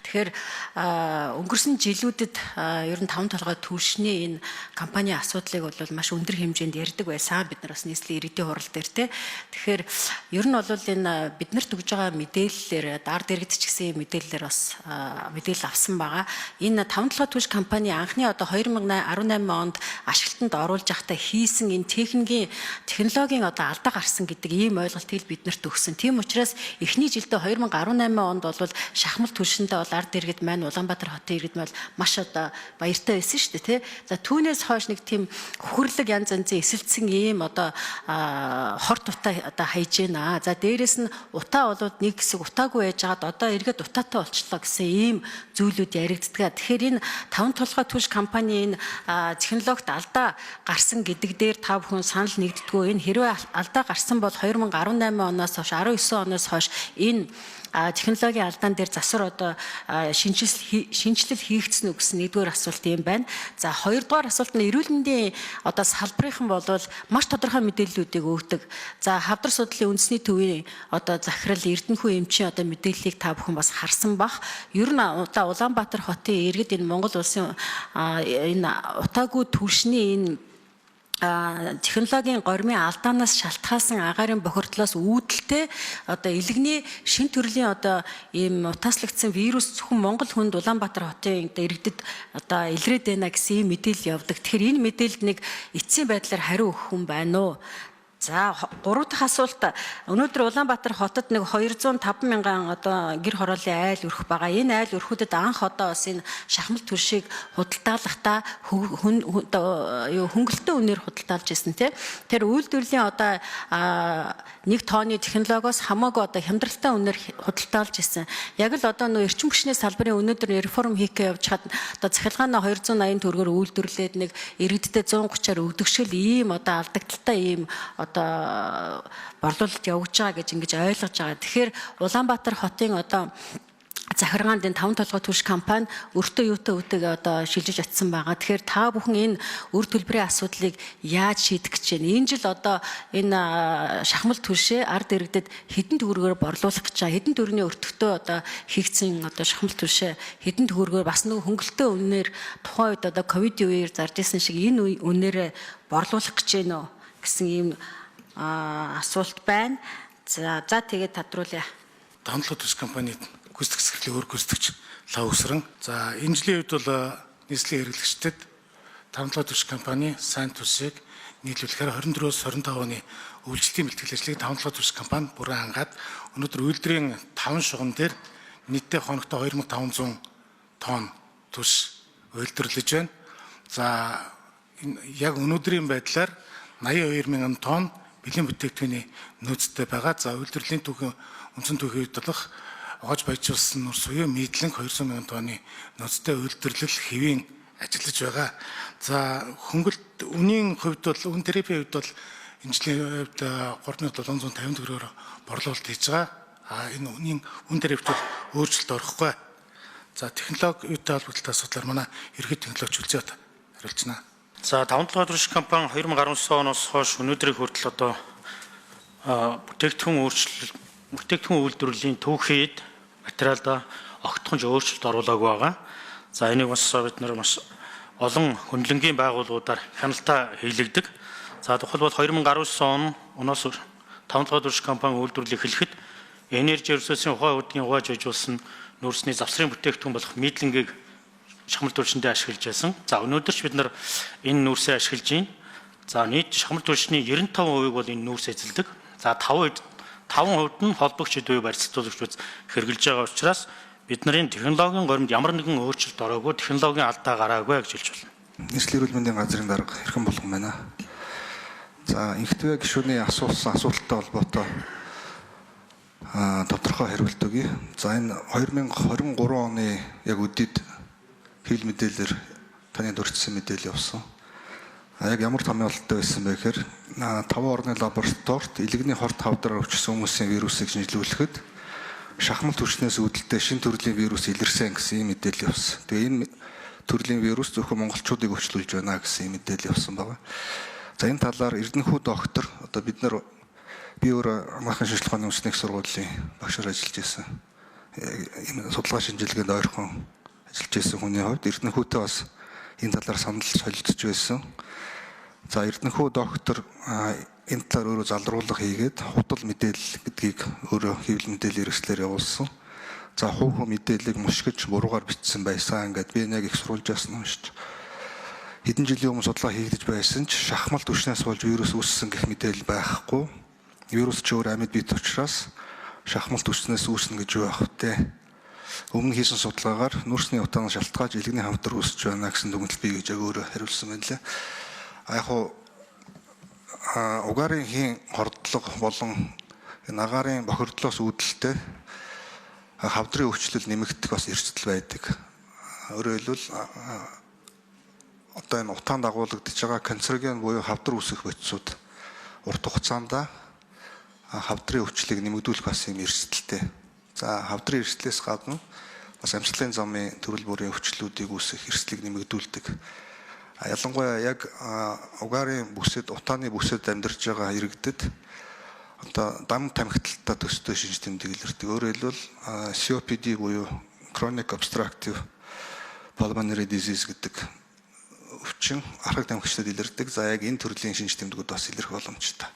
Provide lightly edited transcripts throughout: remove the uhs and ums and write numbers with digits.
Тэгэхээр өнгөрсөн жилүүдэд ер нь 5 толгой түлшний энэ компани асуудлыг бол маш өндөр хэмжээнд ярьдаг байсан. Бид нар бас нийслэлийн иргэдийн хурал дээр те. Тэгэхээр ер нь бол энэ бид нарт өгж байгаа мэдээллээр ард иргэд ч гэсэн мэдээллээр бас мэдээлэл авсан байгаа. Энэ 5 толгой түлш компани анхны одоо 2018 онд ашиглалтанд оруулж байхдаа хийсэн энэ технологийн одоо алдаа гарсан гэдэг ийм ойлголтыг бид нарт өгсөн. Тийм учраас эхний жилдээ 2018 онд бол шахмал түлшиндээ бол ард иргэд маань Улаанбаатар хотын иргэд маань маш одоо баяртай байсан шүү дээ тий. За түүнээс хойш нэг тийм хөхөрлөг янз янзын эсэлцсэн ийм одоо хорт утаа одоо хайж байна. За дээрэс нь утаа бол нэг хэсэг утаагүй байжгаад одоо иргэд утаатай болчлоо гэсэн ийм зүйлүүд яригддаг. Тэгэхээр энэ 5 толгой түлш компани энэ технологид алдаа гарсан гэдэг дээр та бүхэн санал нэгддэггүй. Энэ хэрвээ алдаа гарсан бол 2018 оноос хойш 19 оноос хойш энэ технологийн алдаан дээр засвар одоо шинжилэл хийгдсэн үү гэсэн нэгдүгээр асуулт юм байна. За хоёрдугаар асуулт нь эрүүл мэндийн одоо салбарынхан бол маш тодорхой мэдээллүүдийг өгдөг. За хавдар судлалын үндэсний төвийн одоо захирал Эрдэнэхүй эмчийн одоо мэдээллийг та бүхэн бас харсан бах. Ер нь одоо Улаанбаатар хотын иргэд энэ Монгол улсын энэ утаагүй түлшний энэ технологийн гормын алдаанаас шалтгаалсан агаарын бохирдлоос үүдэлтэй одоо илэгний шин төрлийн одоо ийм утааслагдсан вирус зөвхөн Монгол хүнд Улаанбаатар хотын иргэдэд одоо илрээд байна гэсэн ийм мэдээлэл явдаг. Тэгэхээр энэ мэдээлэлд нэг эцсийн байдлаар хариу өгөх хүн байна уу? За 3 дахь асуулт өнөөдөр Улаанбаатар хотод нэг 205 мянган одоо гэр хорооллын айл өрх байгаа. Энэ айл өрхүүдэд анх одоо бас энэ шахмал түлшийг худалдаалахдаа хөнгөлөлтөө үнээр худалдаалж ирсэн тийм. Тэр үйлдвэрлэлийн одоо 1 тонны технологиос хамаагүй одоо хямдралтай үнээр худалдаалж ирсэн. Яг л одоо нөө эрчим хүчний салбарын өнөөдөр реформ хийхээ явж хад одоо захиргаанаа 280 төгрөгөөр үйлдвэрлээд нэг иргэддээ 130-аар өгдөг шиг ийм одоо алдагдaltaй ийм одоо борлуулалт явагдаж байгаа гэж ингэж ойлгож байгаа. Тэгэхээр Улаанбаатар хотын одоо захиргаанд энэ 5 толгой түлш компани өртөө юутай үдэг одоо шилжиж атсан байгаа. Тэгэхээр та бүхэн энэ үр төлбөрийн асуудлыг яаж шийдэх гэж байна? Энэ жил одоо энэ шахмал түлшээ ард иргэдэд хэдэн төгрөгөөр борлуулах гэж байгаа. Хэдэн төгрөгийн өртөгтөө одоо хийгдсэн одоо шахмал түлшээ хэдэн төгрөгөөр бас нэг хөнгөлөлтөө үнээр тухайн үед одоо ковидын үеэр зарж исэн шиг энэ үнээрээ борлуулах гэж байна уу гэсэн ийм асуулт байна. За тэгээд тадруулъя. 5 толгой түлш компанид гүйцэтгэх зэрэглэлийн өр гүйцэтгэгч Лав Өсрэн. За энэ жилийн үед бол нийслэлийн хэрэглэгчдэд 5 толгой түлш компани сайн түлшийг нийлүүлэхээр 24-өөс 25 оны үйлчлэлийн бэлтгэл ажлыг 5 толгой түлш компани бүрэн хангаад өнөөдөр үйлдвэрийн 5 шугам дээр нийтдээ хоногтоо 2500 тонн түлш үйлдвэрлэж байна. За яг өнөөдрийн байдлаар 82 мянган тонн бэлэн бүтээгдэхүүний нөөцтэй байгаа. За үйлдвэрлэлийн түүхийн үндсэн түүхийн үед болох огож баяжуулсан нур суяа нийтлэн 200 мянган тонны нөөцтэй үйлдвэрлэл хэвийн ажиллаж байгаа. За хөнгөлт үнийн хувьд бол үн тарифын хувьд бол энэ жилийн хувьд 3750 төгрөгөөр борлуулалт хийж байгаа. Энэ үнийн үн тарифт бол өөрчлөлт орохгүй. За технологи юутай холбоотой асуудлаар манай ерөнхий технологич үлзээд хариулж байна. За 5 толгой түлш компани 2019 оноос хойш өнөөдрийн хүртэл одоо бүтээгдэхүүн үйлдвэрлэлийн түүхийд материалда огтхонж өөрчлөлт оруулаагүй байгаа. За энийг бас бид нар маш олон хөндлөнгийн байгууллагуудаар хяналтаа хийлэгдэг. За тухайл бол 2019 оноос 5 толгой түлш компани үйлдвэрлэлийг эхлэхэд энержи ресурсын ухаан хөдөлгөөний хувааж ажилласан нүүрсний завсрын бүтээгдэхүүн болох мидлингийг шахмал түлшиндээ ашиглаж байсан. За өнөөдөр ч бид нар энэ нүүрсээ ашиглаж байна. За нийт шахмал түлшний 95% бол энэ нүүрс эзэлдэг. За 5% нь холбогч хэдвээ барьцлуулагчид хэрэгжилж байгаа учраас бидний технологийн горимд ямар нэгэн өөрчлөлт ороогүй, технологийн алдаа гараагүй гэж хэлж байна. Нийслэлийн эрүүл мэндийн газрын дарга Эрхэн Булган байна. За инхтвэ гишүүний асуусан асуулттай холбоотой тодорхой хариулт өгье. За энэ 2023 оны яг үдид хил мэдээлэлээр таны дурдсан мэдээлэл явсан. Яг ямар томьёолттой байсан бэ гэхээр 5 орны лабораторид илэгний хорт хавдраар өвчсөн хүмүүсийн вирусыг шинжилүүлэхэд шахмал түлшнээс үүдэлтэй шинэ төрлийн вирус илэрсэн гэсэн ийм мэдээлэл явсан. Тэгээ энэ төрлийн вирус зөвхөн монголчуудыг өвчлүүлж байна гэсэн ийм мэдээлэл явсан байна. За энэ талаар Эрдэнэхүй доктор одоо бид нар би өөр амархан шинжилгээ ухааны үндэсний их сургуулийн багшаар ажиллаж байсан. энэ судалгаа шинжилгээнд ойрхон ажиллаж байсан хүний хувьд Эрдэнэхүүтэй бас энэ талаар санал солилцож байсан. За Эрдэнэхүү доктор энэ талаар өөрөө залруулга хийгээд худал мэдээлэл гэдгийг өөрөө хэвлэл мэдээлэл хэрэгслээр явуулсан. За хувь мэдээллийг мушгиж буруугаар бичсэн байсан. Ингээд би яг их сурвалжаас нь уншиж хэдэн жилийн өмнө судалгаа хийгдэж байсан ч шахмал түвшнээс болж вирус үүссэн гэх мэдээлэл байхгүй. Вирус ч өөр амьд бит учраас шахмал түвшнээс үүснэ гэж юу байх вэ? Өмнө хийсэн судалгаагаар нүүрсний утааны шалтгааж илгэний хамтар үүсэж байна гэсэн дүгнэлт бий гэж өөрөө хариулсан байна лээ. Яг угаарын хийн хордлого болон агарын бохирдлоос үүдэлтэй хавдрын өвчлөл нэмэгдэх бас эрсдэл байдаг. Өөрөөр хэлбэл одоо энэ утаанд агуулгадж байгаа канцероген буюу хавдар үүсэх бодисууд урт хугацаанд хавдрын өвчлөлийг нэмэгдүүлэх бас юм эрсдэлтэй. За хавдрын эрсдлээс гадна бас амьсгалын замын төрөл бүрийн өвчлөлүүдийг үүсэх эрсдлийг нэмэгдүүлдэг. Ялангуяа яг угаарын бүсэд, утааны бүсэд амьдарч байгаа иргэдэд одоо дам тамхиталтай төстэй шинж тэмдэг илэрдэг. Өөрөөр хэлбэл COPD буюу Chronic Obstructive Pulmonary Disease гэдэг өвчин архаг тамхичдад илэрдэг. За яг энэ төрлийн шинж тэмдгүүд бас илэрх боломжтой.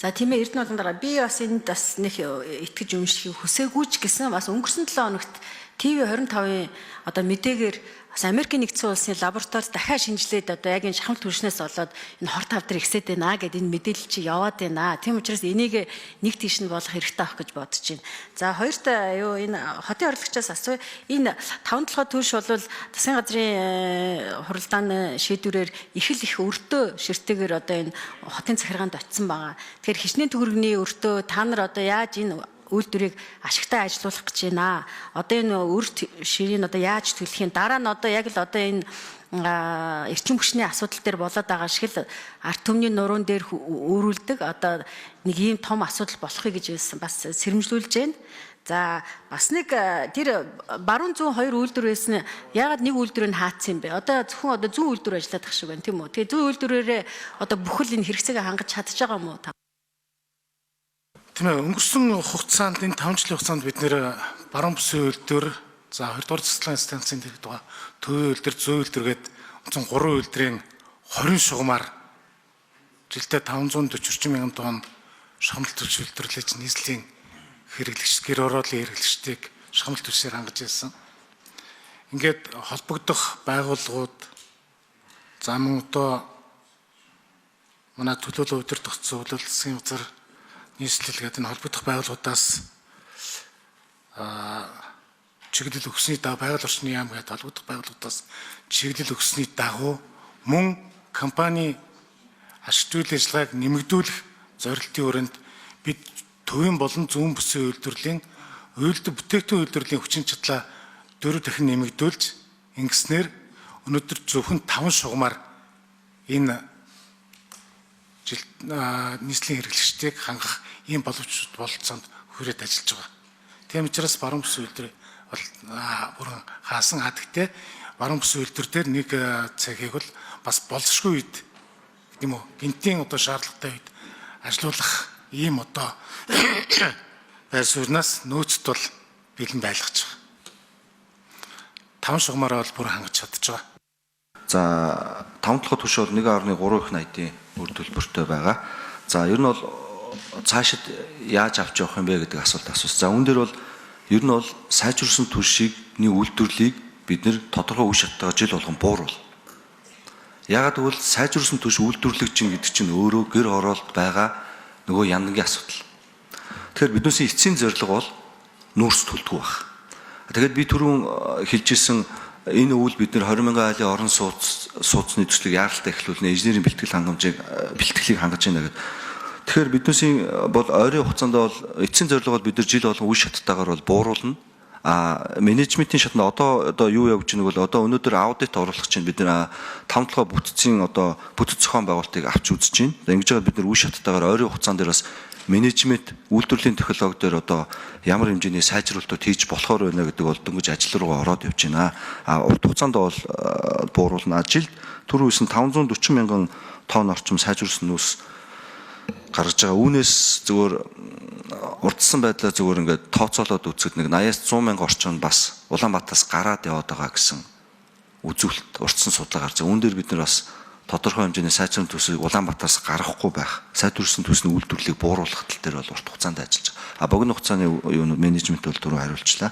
За тийм ээ, Эрдэнэ болон дараа би бас энд бас нэг итгэж үнэмшихийг хүсээгүй ч гэсэн бас өнгөрсөн 7 хоногт ТV25-ын одоо мэдээгээр бас Америкийн нэгдсэн улсын лабораторид дахиад шинжилээд одоо яг энэ шахмал түвшнээс болоод энэ хорт хавдар ихсээд байна гэдээ энэ мэдээлэл чи яваад байна. Тийм учраас энийг нэг тийш нь болох хэрэгтэй авах гэж бодож байна. За хоёрт юу энэ хотын орлагчаас асууя. Энэ 5 толгой түвш бол засгийн газрын хуралдааны шийдвэрээр их өртөө ширтэйгээр одоо энэ хотын захиргаанд очсон байгаа. Тэгэхээр хичнээн төгрөгийн өртөө та нар одоо яаж энэ үйлдвэрийг ашигтай ажилуулах гэж байна. Одоо энэ өрт ширийг одоо яаж төлөх юм? Дараа нь одоо яг л одоо энэ эрчим хүчний асуудал дээр болоод байгаа шиг л арт түмний нуруунд дээр өөрүүлдэг одоо нэг ийм том асуудал болохыг гэж бас сэрэмжлүүлж байна. За бас нэг тэр баруун зүүн хоёр үйлдвэр байсан. Ягаад нэг үйлдвэрийг хаацсан юм бэ? Одоо зөвхөн одоо зүүн үйлдвэр ажиллаад ах шиг байна тийм үү? Тэгээ зүүн үйлдвэрээрээ одоо бүхэл энэ хэрэгцээг хангаж чадчих байгаа юм уу? Тийм ээ, өнгөрсөн хугацаанд энэ 5 жилийн хугацаанд бид нэр баруун бүсийн үйлдвэр, за 2 дугаар цэцлэгийн станцын дэх байгаа төвийн үйлдвэр, зүүн үйлдвэргээд 3 үйлдвэрийн 20 шугамар жилдээ 540 орчим мянган тонн шахмал түвш үйлдвэрлэж нийслэлийн хэрэглэгч, гэр ороолын хэрэглэгчдийг шахмал түвшээр хангаж ирсэн. Ингээд холбогдох байгууллагууд за мөн одоо манай төлөөлөл өдөр тогтсон засгийн газар нийслэл гэдэг энэ холбогдох байгууллагуудаас чиглэл өгсөний дагуу байгаль орчны яам гэдэг холбогдох байгууллагуудаас чиглэл өгсөний дагуу мөн компани ашигт үйл ажиллагааг нэмэгдүүлэх зорилтын өрөөнд бид төвийн болон зүүн бүсийн үйлдвэрлэлийн бүтээгдэхүүн үйлдвэрлэлийн хүчин чадлаа 4 дахин нэмэгдүүлж ингэснээр өнөөдөр зөвхөн 5 шугамар энэ нийслэлийн хэрэглэгчдийг хангах ийм боловсролд хүрээд ажиллаж байгаа. Тийм учраас баруун бүсийн үйлдвэр бол бүрэн хаасан хадагтай баруун бүсийн үйлдвэр дээр нэг цагийг бол бас болзошгүй үед тийм үү гинтийн одоо шаардлагатай үед ажилуулах ийм одоо байр сууриас нөөцт бол бэлэн байлгаж байгаа. 5 шугамаараа бол бүрэн хангаж чадж байгаа. За 5 толгой түвш бол 1.3 их найдын үр төлбөртэй байгаа. За ер нь бол цаашид яаж авч явах юм бэ гэдэг асуулт асуусан. За үүн дээр бол ер нь бол сайжруулсан түвшний үйлдвэрлэлийг бид нэр тодорхой үе шаттайгаар жил болгон бууруул. Яагаад гэвэл сайжруулсан түвш үйлдвэрлэгч гэдэг чинь өөрөө гэр оролт байгаа нөгөө яндангийн асуудал. Тэгэхээр биднээс эцсийн зорилго бол нүүрс төлдөг байх. Тэгээд би түрүүн хэлжсэн энэ үйл бид нэр 20 мянган айлын орон сууцны төслийг яаралтай эхлүүлнэ, инженерийн бэлтгэлийг хангаж байна гэдэг. Тэгэхээр биднээс бол ойрын хугацаанд бол эцсийн зорилго бол бид нар жил болгон үе шаттайгаар бол бууруулна. Менежментийн шатнд одоо юу явж байгааг бол одоо өнөөдөр аудит оруулах чинь бид нар 5 толгой бүтцийн одоо бүтэц зохион байгуулалтыг авч үзэж байна. Ингэж байгаа бид нар үе шаттайгаар ойрын хугацаанд дээр бас менежмент үйлдвэрлэлийн технологи дээр одоо ямар хэмжээний сайжруулалтууд хийж болохоор байна гэдэг бол дөнгөж ажил руугаа ороод явж байна. Урт хугацаанд бол бууруулна. Жилд түрүү хэлсэн 540 мянган тонн орчим сайжруулсан нүс гаргаж байгаа. Үүнээс зүгээр урдсан байдлаа зүгээр ингээд тооцоолоод үзэхэд нэг 80-аас 100 мянган орчим бас Улаанбаатараас гараад яваад байгаа гэсэн үзүүлэлт урдсан судалгаа гарч байгаа. Үүн дээр бид нэр бас тодорхой хэмжээний сайжрын төсвийг Улаанбаатараас гаргахгүй байх, сайжруулсан төсний үйлдвэрлэлийг бууруулах тал дээр бол урт хугацаанд ажиллаж байгаа. Богино хугацааны менежмент бол түрүү хариулчлаа.